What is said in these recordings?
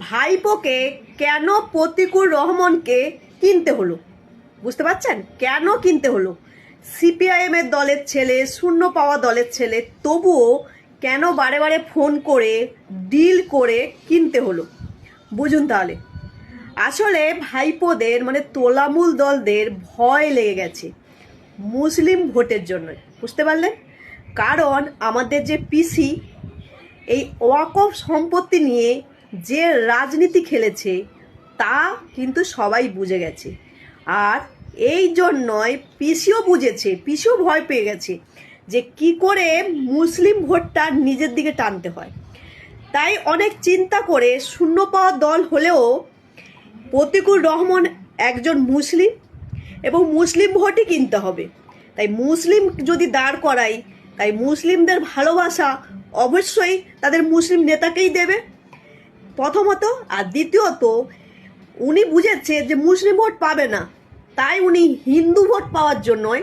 ভাইপোকে কেন প্রতিকুর রহমানকে কিনতে হলো? বুঝতে পারছেন কেন কিনতে হলো? সিপিআইএম এর দলের ছেলে, শূন্য পাওয়া দলের ছেলে, তবুও কেন বারে বারে ফোন করে ডিল করে কিনতে হলো? বুঝুন তাহলে। আসলে ভাইপোদের মানে তোলামূল দলদের ভয় লেগে গেছে মুসলিম ভোটের জন্য। বুঝতে পারলেন? কারণ আমাদের যে পিসি এই ওয়াকফ সম্পত্তি নিয়ে যে রাজনীতি খেলেছে তা কিন্তু সবাই বুঝে গেছে। আর এই জন্যই পিসিও বুঝেছে, পিসিও ভয় পেয়ে গেছে যে কি করে মুসলিম ভোটটা নিজের দিকে টানতে হয়। তাই অনেক চিন্তা করে শূন্য পাওয়া দল হলেও প্রতিকুর রহমান একজন মুসলিম এবং মুসলিম ভোটই কিনতে হবে। তাই মুসলিম যদি দাঁড় করাই, তাই মুসলিমদের ভালোবাসা অবশ্যই তাদের মুসলিম নেতাকেই দেবে প্রথমত। আর দ্বিতীয়ত উনি বুঝেছে যে মুসলিম ভোট পাবে না, তাই উনি হিন্দু ভোট পাওয়ার জন্যই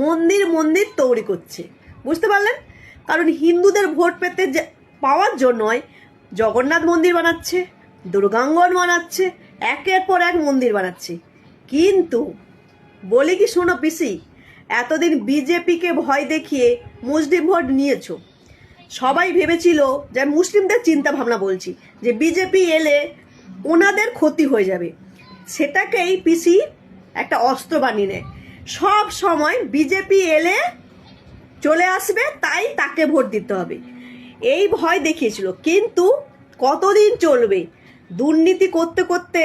মন্দির মন্দির তৈরি করছে। বুঝতে পারলেন? কারণ হিন্দুদের ভোট পেতে পাওয়ার জন্যই জগন্নাথ মন্দির বানাচ্ছে, দুর্গাঙ্গন বানাচ্ছে, একের পর এক মন্দির বানাচ্ছে। কিন্তু বলি কি শোনো পিসি, এতদিন বিজেপিকে ভয় দেখিয়ে মুসলিম ভোট নিয়েছো। সবাই ভেবেছিল যে মুসলিমদের চিন্তা ভাবনা বলছি যে বিজেপি এলে ওনাদের ক্ষতি হয়ে যাবে, সেটাকেই পিসি একটা অস্ত্র বানিয়ে নেয়। সব সময় বিজেপি এলে চলে আসবে, তাই তাকে ভোট দিতে হবে, এই ভয় দেখিয়েছিল। কিন্তু কতদিন চলবে? দুর্নীতি করতে করতে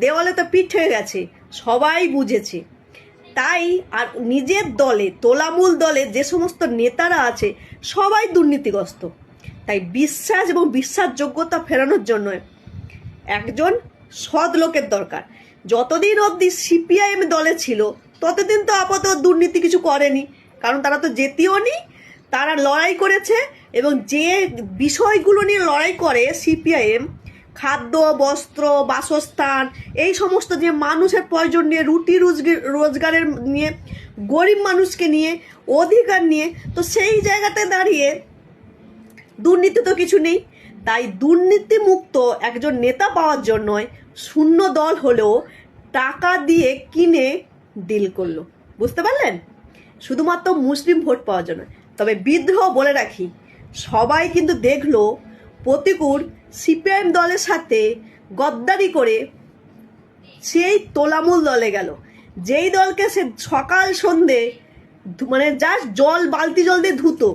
দেওয়ালে তো পিঠ হয়ে গেছে, সবাই বুঝেছে। তাই আর নিজের দলে তোলামূল দলে যে সমস্ত নেতারা আছে সবাই দুর্নীতিগ্রস্ত। তাই বিশ্বাস এবং বিশ্বাসযোগ্যতা ফেরানোর জন্য একজন সৎ লোকের দরকার। যতদিন অবধি সিপিআইএম দলে ছিল ততদিন তো আপাতত দুর্নীতি কিছু করেনি, কারণ তারা তো যেতেও নি, তারা লড়াই করেছে। এবং যে বিষয়গুলো নিয়ে লড়াই করে সিপিআইএম, খাদ্য, বস্ত্র, বাসস্থান, এই সমস্ত যে মানুষের প্রয়োজন নিয়ে, রুটি রোজগারের নিয়ে, গরিব মানুষকে নিয়ে, অধিকার নিয়ে, তো সেই জায়গাতে দাঁড়িয়ে দুর্নীতি তো কিছু নেই। তাই দুর্নীতিমুক্ত একজন নেতা পাওয়ার জন্যই শূন্য দল হলেও টাকা দিয়ে কিনে ডিল করলো। বুঝতে পারলেন? শুধুমাত্র মুসলিম ভোট পাওয়ার জন্য। তবে বিদ্রোহ বলে রাখি, সবাই কিন্তু দেখলো প্রতিকুর সিপিআইএম দলের সাথে গদ্দারি করে সেই তোলামূল দলে গেল, যেই দলকে সে সকাল সন্ধে মানে জাস্ট বালতি জল দিয়ে ধুতো,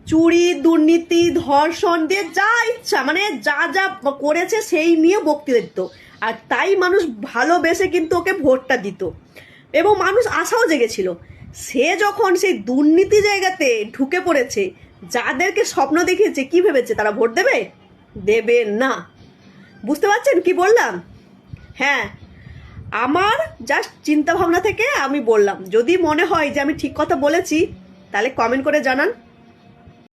চুরি, দুর্নীতি, ধর্ষণ দিয়ে যা ইচ্ছা মানে যা যা করেছে সেই নিয়ে বক্তৃতা দিত। আর তাই মানুষ ভালোবেসে কিন্তু ওকে ভোটটা দিত এবং মানুষ আশাও জেগেছিল। সে যখন সেই দুর্নীতি জায়গাতে ঢুকে পড়েছে, যাদেরকে স্বপ্ন দেখিয়েছে, কি ভেবেছে তারা ভোট দেবে? দেবে না। বুঝতে পারছেন কি বললাম? হ্যাঁ, আমার জাস্ট চিন্তা ভাবনা থেকে আমি বললাম। যদি মনে হয় যে আমি ঠিক কথা বলেছি তাহলে কমেন্ট করে জানান।